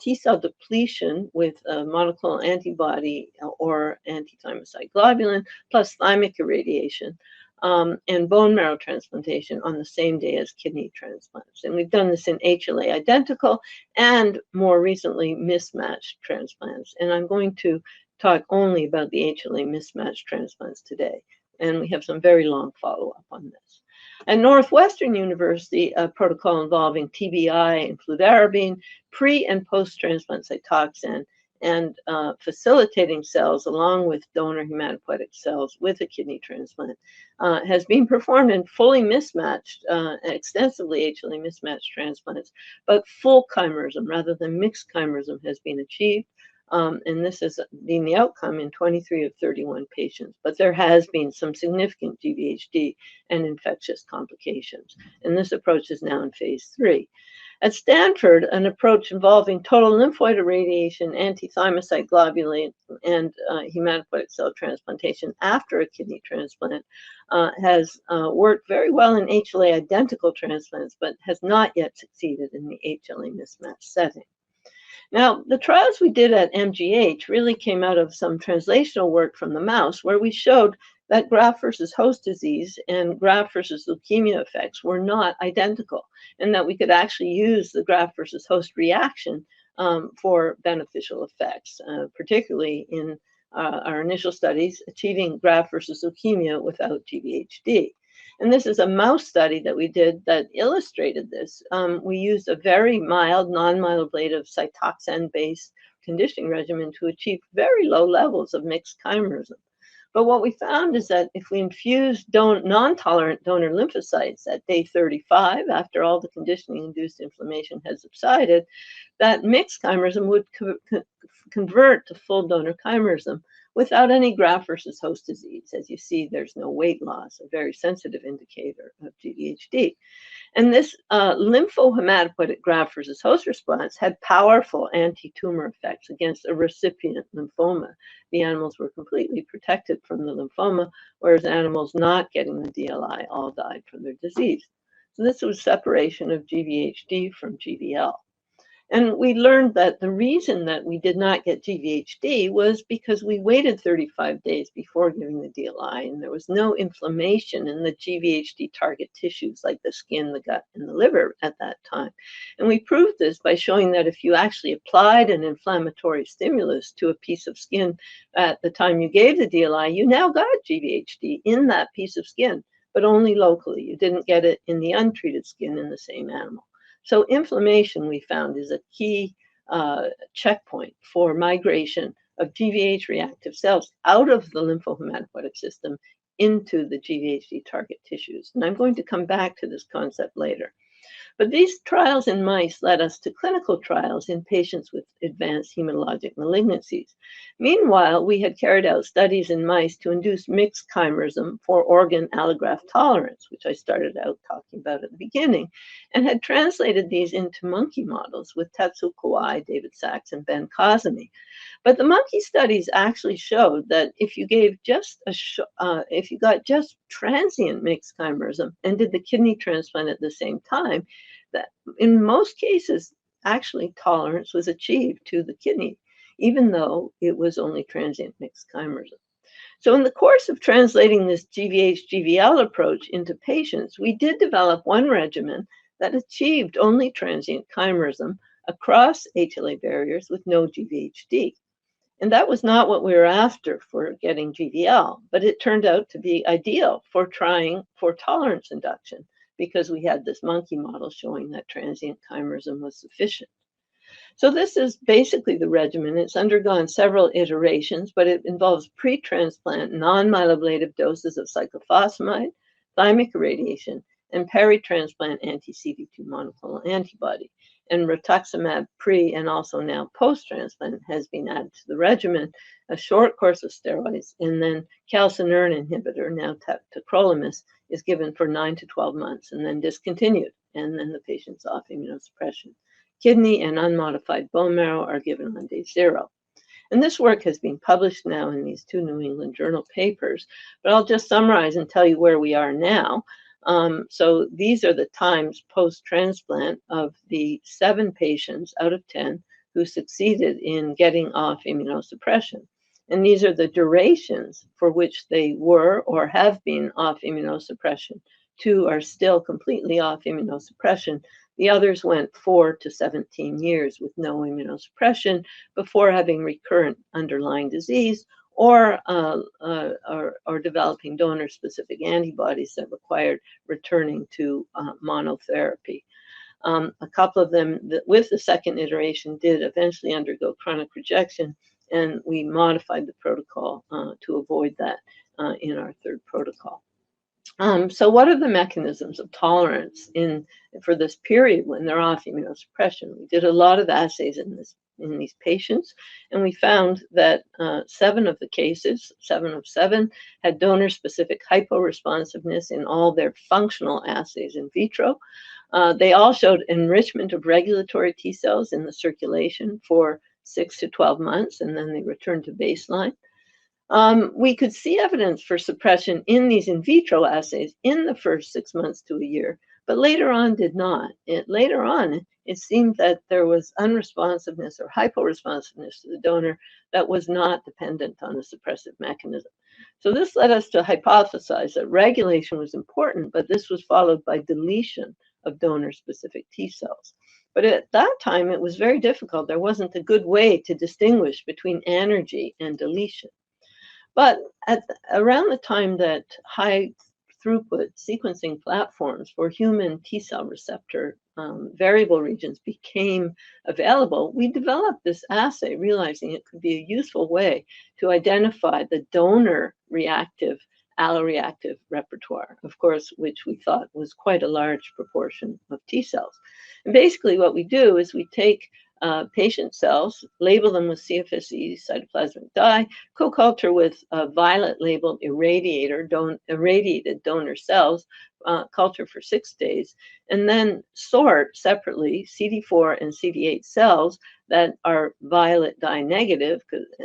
T cell depletion with a monoclonal antibody or anti-thymocyte globulin plus thymic irradiation. And bone marrow transplantation on the same day as kidney transplants. And we've done this in HLA identical and more recently mismatched transplants. And I'm going to talk only about the HLA mismatched transplants today. And we have some very long follow-up on this. At Northwestern University, a protocol involving TBI and fludarabine, pre- and post-transplant Cytoxan, and facilitating cells along with donor hematopoietic cells with a kidney transplant has been performed in fully mismatched, extensively HLA mismatched transplants, but full chimerism rather than mixed chimerism has been achieved. And this has been the outcome in 23 of 31 patients. But there has been some significant GVHD and infectious complications. And this approach is now in phase 3. At Stanford, an approach involving total lymphoid irradiation, anti-thymocyte globulin, and hematopoietic cell transplantation after a kidney transplant has worked very well in HLA identical transplants, but has not yet succeeded in the HLA mismatch setting. Now, the trials we did at MGH really came out of some translational work from the mouse, where we showed that graft versus host disease and graft versus leukemia effects were not identical, and that we could actually use the graft versus host reaction for beneficial effects, particularly in our initial studies achieving graft versus leukemia without GVHD. And this is a mouse study that we did that illustrated this. We used a very mild, non-myeloablative Cytoxan-based conditioning regimen to achieve very low levels of mixed chimerism. But what we found is that if we infuse non-tolerant donor lymphocytes at day 35, after all the conditioning-induced inflammation has subsided, that mixed chimerism would convert to full donor chimerism without any graft versus host disease. As you see, there's no weight loss, a very sensitive indicator of GVHD. And this lymphohematopoietic graft versus host response had powerful anti-tumor effects against a recipient lymphoma. The animals were completely protected from the lymphoma, whereas animals not getting the DLI all died from their disease. So this was separation of GVHD from GVL. And we learned that the reason that we did not get GVHD was because we waited 35 days before giving the DLI, and there was no inflammation in the GVHD target tissues like the skin, the gut, and the liver at that time. And we proved this by showing that if you actually applied an inflammatory stimulus to a piece of skin at the time you gave the DLI, you now got GVHD in that piece of skin, but only locally. You didn't get it in the untreated skin in the same animal. So inflammation, we found, is a key checkpoint for migration of GVH reactive cells out of the lymphohematopoietic system into the GVHD target tissues. And I'm going to come back to this concept later. But these trials in mice led us to clinical trials in patients with advanced hematologic malignancies. Meanwhile, we had carried out studies in mice to induce mixed chimerism for organ allograft tolerance, which I started out talking about at the beginning, and had translated these into monkey models with Tetsuo Kawai, David Sachs, and Ben Kazemi. But the monkey studies actually showed that if you gave if you got just transient mixed chimerism and did the kidney transplant at the same time, that in most cases, actually tolerance was achieved to the kidney, even though it was only transient mixed chimerism. So in the course of translating this GVH-GVL approach into patients, we did develop one regimen that achieved only transient chimerism across HLA barriers with no GVHD. And that was not what we were after for getting GVL, but it turned out to be ideal for trying for tolerance induction because we had this monkey model showing that transient chimerism was sufficient. So this is basically the regimen. It's undergone several iterations, but it involves pre-transplant non-myeloablative doses of cyclophosphamide, thymic irradiation, and peri-transplant anti-CD2 monoclonal antibody. And rituximab pre and also now post-transplant has been added to the regimen, a short course of steroids, and then calcineurin inhibitor, now tacrolimus, is given for 9 to 12 months and then discontinued, and then the patient's off immunosuppression. Kidney and unmodified bone marrow are given on day 0. And this work has been published now in these 2 New England Journal papers, but I'll just summarize and tell you where we are now. So these are the times post-transplant of the 7 patients out of 10 who succeeded in getting off immunosuppression. And these are the durations for which they were or have been off immunosuppression. 2 are still completely off immunosuppression. The others went 4 to 17 years with no immunosuppression before having recurrent underlying disease or developing donor-specific antibodies that required returning to monotherapy. A couple of them, with the second iteration, did eventually undergo chronic rejection, and we modified the protocol to avoid that in our 3rd protocol. So what are the mechanisms of tolerance for this period when they're off immunosuppression? We did a lot of assays in these patients, and we found that 7 of the cases, 7 of 7, had donor-specific hyporesponsiveness in all their functional assays in vitro. They all showed enrichment of regulatory T cells in the circulation for 6 to 12 months, and then they returned to baseline. We could see evidence for suppression in these in vitro assays in the first 6 months to a year, but later on did not. Later on, it seemed that there was unresponsiveness or hyporesponsiveness to the donor that was not dependent on the suppressive mechanism. So this led us to hypothesize that regulation was important, but this was followed by deletion of donor-specific T cells. But at that time, it was very difficult. There wasn't a good way to distinguish between anergy and deletion. But around the time that high throughput sequencing platforms for human T cell receptor variable regions became available, we developed this assay, realizing it could be a useful way to identify the donor reactive, alloreactive repertoire, of course, which we thought was quite a large proportion of T cells. And basically what we do is we take patient cells, label them with CFSE, cytoplasmic dye, co-culture with violet labeled irradiated donor cells, culture for 6 days, and then sort separately CD4 and CD8 cells that are violet dye negative,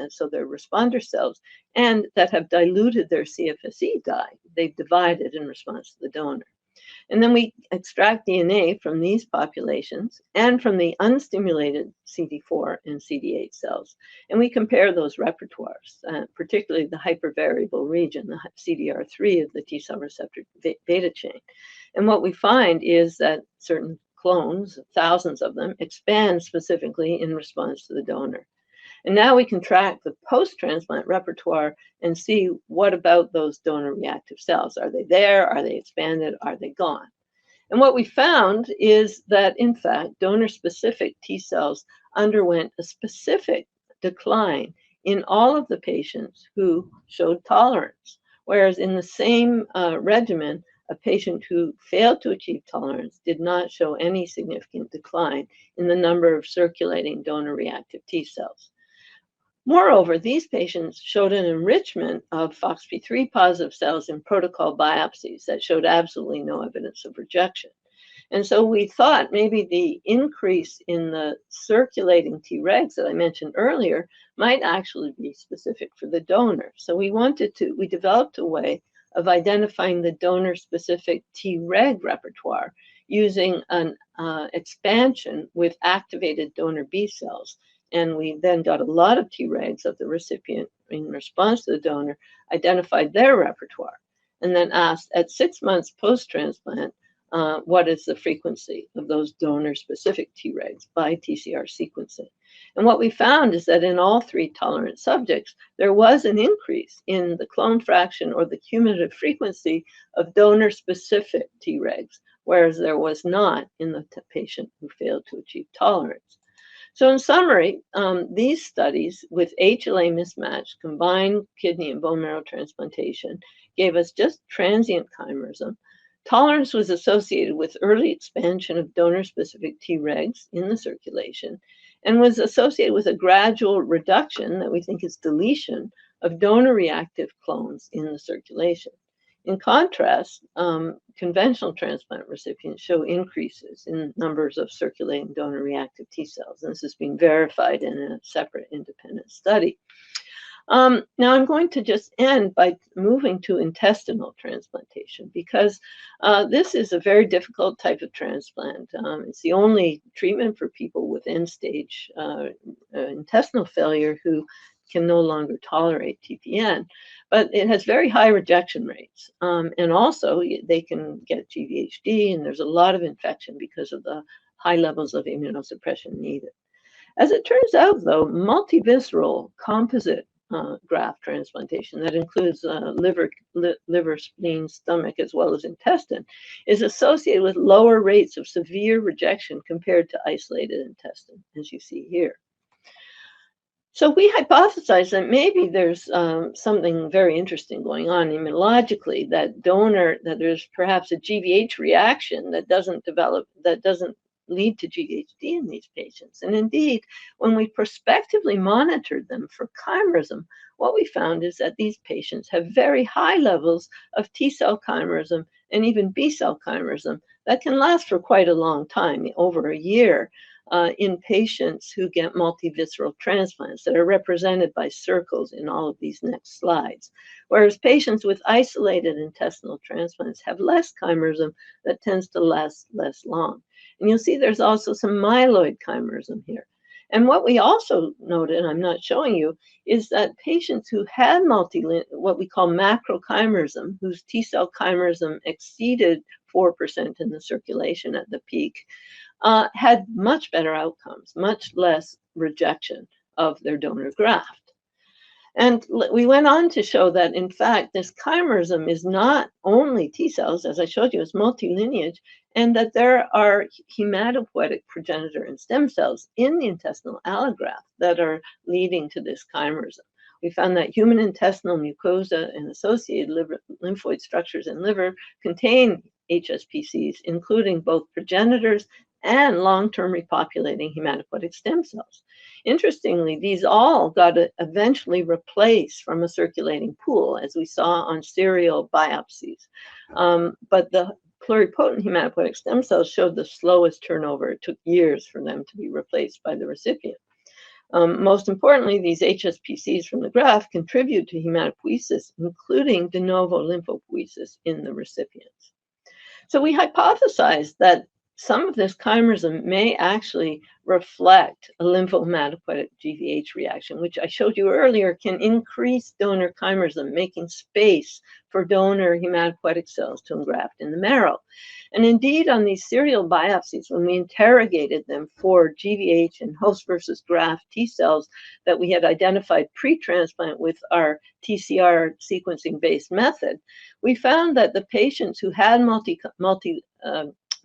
so they're responder cells, and that have diluted their CFSE dye. They've divided in response to the donor. And then we extract DNA from these populations and from the unstimulated CD4 and CD8 cells. And we compare those repertoires, particularly the hypervariable region, the CDR3 of the T cell receptor beta chain. And what we find is that certain clones, thousands of them, expand specifically in response to the donor. And now we can track the post-transplant repertoire and see what about those donor reactive cells. Are they there? Are they expanded? Are they gone? And what we found is that, in fact, donor-specific T cells underwent a specific decline in all of the patients who showed tolerance, whereas in the same regimen, a patient who failed to achieve tolerance did not show any significant decline in the number of circulating donor-reactive T cells. Moreover, these patients showed an enrichment of FOXP3 positive cells in protocol biopsies that showed absolutely no evidence of rejection. And so we thought maybe the increase in the circulating Tregs that I mentioned earlier might actually be specific for the donor. So we developed a way of identifying the donor-specific Treg repertoire using an expansion with activated donor B cells. And we then got a lot of Tregs of the recipient in response to the donor, identified their repertoire, and then asked at 6 months post-transplant, what is the frequency of those donor-specific Tregs by TCR sequencing. And what we found is that in all 3 tolerant subjects, there was an increase in the clone fraction or the cumulative frequency of donor-specific Tregs, whereas there was not in the patient who failed to achieve tolerance. So in summary, these studies with HLA mismatch, combined kidney and bone marrow transplantation, gave us just transient chimerism. Tolerance was associated with early expansion of donor-specific Tregs in the circulation and was associated with a gradual reduction that we think is deletion of donor-reactive clones in the circulation. In contrast, conventional transplant recipients show increases in numbers of circulating donor-reactive T cells, and this has been verified in a separate independent study. Now I'm going to just end by moving to intestinal transplantation because this is a very difficult type of transplant. It's the only treatment for people with end-stage intestinal failure who can no longer tolerate TPN, but it has very high rejection rates. And also they can get GVHD, and there's a lot of infection because of the high levels of immunosuppression needed. As it turns out, though, multivisceral composite graft transplantation that includes liver, spleen, stomach, as well as intestine, is associated with lower rates of severe rejection compared to isolated intestine, as you see here. So we hypothesized that maybe there's something very interesting going on immunologically, that there's perhaps a GVH reaction that doesn't lead to GVHD in these patients. And indeed, when we prospectively monitored them for chimerism, what we found is that these patients have very high levels of T cell chimerism and even B cell chimerism that can last for quite a long time, over a year, in patients who get multivisceral transplants that are represented by circles in all of these next slides. Whereas patients with isolated intestinal transplants have less chimerism that tends to last less long. And you'll see there's also some myeloid chimerism here. And what we also noted, I'm not showing you, is that patients who had what we call macrochimerism, whose T cell chimerism exceeded 4% in the circulation at the peak, had much better outcomes, much less rejection of their donor graft. And we went on to show that, in fact, this chimerism is not only T cells, as I showed you, it's multilineage, and that there are hematopoietic progenitor and stem cells in the intestinal allograft that are leading to this chimerism. We found that human intestinal mucosa and associated lymphoid structures in liver contain HSPCs, including both progenitors and long-term repopulating hematopoietic stem cells. Interestingly, these all got eventually replaced from a circulating pool, as we saw on serial biopsies. But the pluripotent hematopoietic stem cells showed the slowest turnover. It took years for them to be replaced by the recipient. Most importantly, these HSPCs from the graft contribute to hematopoiesis, including de novo lymphopoiesis in the recipients. So we hypothesized that some of this chimerism may actually reflect a lymphomatopoietic GVH reaction, which I showed you earlier can increase donor chimerism, making space for donor hematopoietic cells to engraft in the marrow. And indeed, on these serial biopsies, when we interrogated them for GVH and host versus graft T cells that we had identified pre-transplant with our TCR sequencing-based method, we found that the patients who had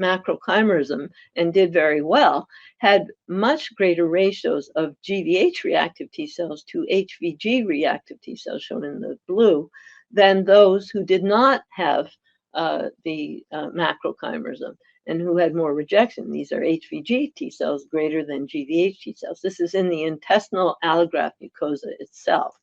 macrochimerism and did very well had much greater ratios of GVH reactive T cells to HVG reactive T cells, shown in the blue, than those who did not have the macrochimerism and who had more rejection. These are HVG T cells greater than GVH T cells. This is in the intestinal allograft mucosa itself.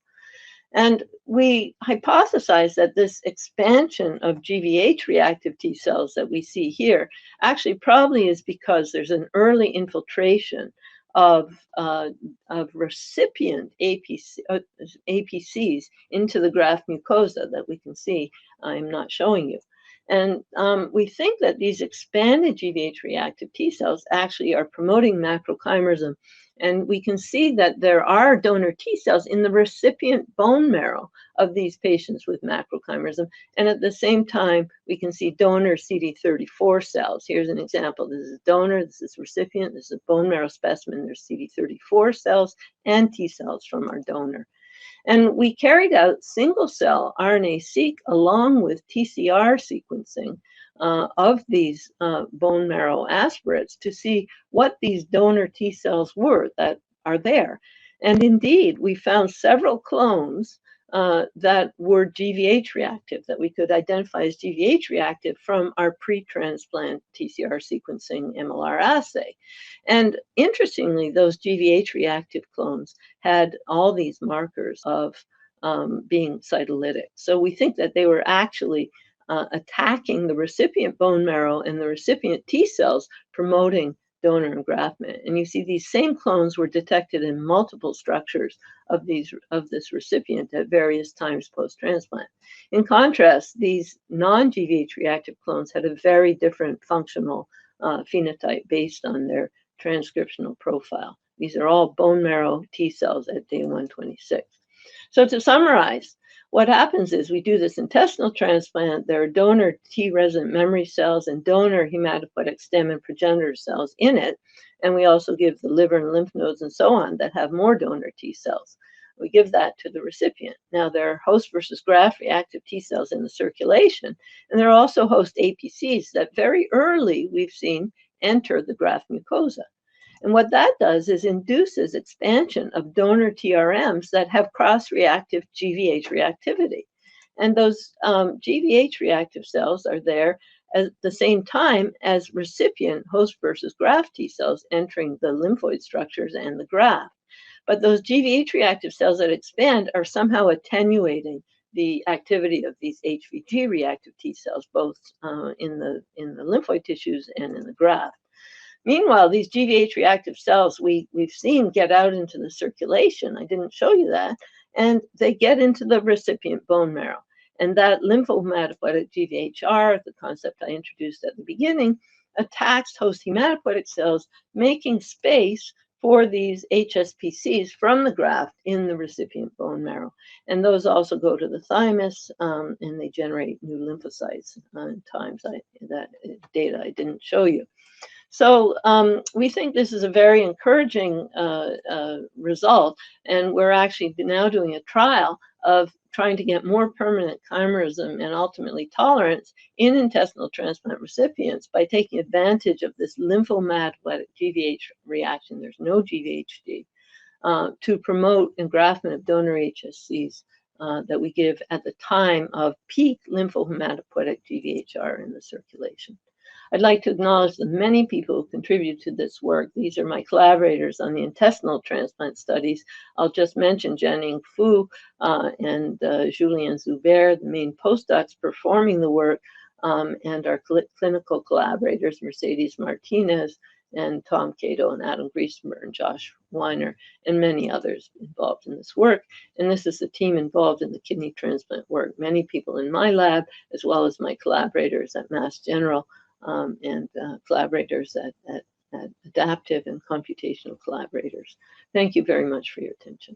And we hypothesized that this expansion of GVH reactive T cells that we see here actually probably is because there's an early infiltration of recipient APCs into the graft mucosa that we can see. I'm not showing you. And we think that these expanded GVH reactive T cells actually are promoting macrochimerism. And we can see that there are donor T cells in the recipient bone marrow of these patients with macrochimerism. And at the same time, we can see donor CD34 cells. Here's an example. This is donor, this is recipient, this is a bone marrow specimen. There's CD34 cells and T cells from our donor. And we carried out single-cell RNA-seq along with TCR sequencing of these bone marrow aspirates to see what these donor T cells were that are there. And indeed, we found several clones that were GVH reactive, that we could identify as GVH reactive from our pre-transplant TCR sequencing MLR assay. And interestingly, those GVH reactive clones had all these markers of being cytolytic. So we think that they were actually attacking the recipient bone marrow and the recipient T cells, promoting donor engraftment. And you see these same clones were detected in multiple structures of this recipient at various times post-transplant. In contrast, these non-GVH reactive clones had a very different functional phenotype based on their transcriptional profile. These are all bone marrow T cells at day 126. So to summarize, what happens is we do this intestinal transplant. There are donor T resident memory cells and donor hematopoietic stem and progenitor cells in it. And we also give the liver and lymph nodes and so on that have more donor T cells. We give that to the recipient. Now, there are host versus graft reactive T cells in the circulation, and there are also host APCs that very early we've seen enter the graft mucosa. And what that does is induces expansion of donor TRMs that have cross-reactive GVH reactivity. And those GVH reactive cells are there at the same time as recipient host versus graft T cells entering the lymphoid structures and the graft. But those GVH reactive cells that expand are somehow attenuating the activity of these HVG reactive T cells, both in the lymphoid tissues and in the graft. Meanwhile, these GVH reactive cells we've seen get out into the circulation. I didn't show you that. And they get into the recipient bone marrow. And that lymphomatopoietic GVHR, the concept I introduced at the beginning, attacks host hematopoietic cells, making space for these HSPCs from the graft in the recipient bone marrow. And those also go to the thymus, and they generate new lymphocytes in times that data I didn't show you. So we think this is a very encouraging result, and we're actually now doing a trial of trying to get more permanent chimerism and ultimately tolerance in intestinal transplant recipients by taking advantage of this lymphomatopoietic GVH reaction. There's no GVHD to promote engraftment of donor HSCs that we give at the time of peak lymphomatopoietic GVHR in the circulation. I'd like to acknowledge the many people who contribute to this work. These are my collaborators on the intestinal transplant studies. I'll just mention Jianing Fu and Julien Zuber, the main postdocs performing the work, and our clinical collaborators, Mercedes Martinez and Tom Cato and Adam Griesenberg and Josh Weiner, and many others involved in this work. And this is the team involved in the kidney transplant work. Many people in my lab, as well as my collaborators at Mass General, and collaborators at Adaptive and computational collaborators. Thank you very much for your attention.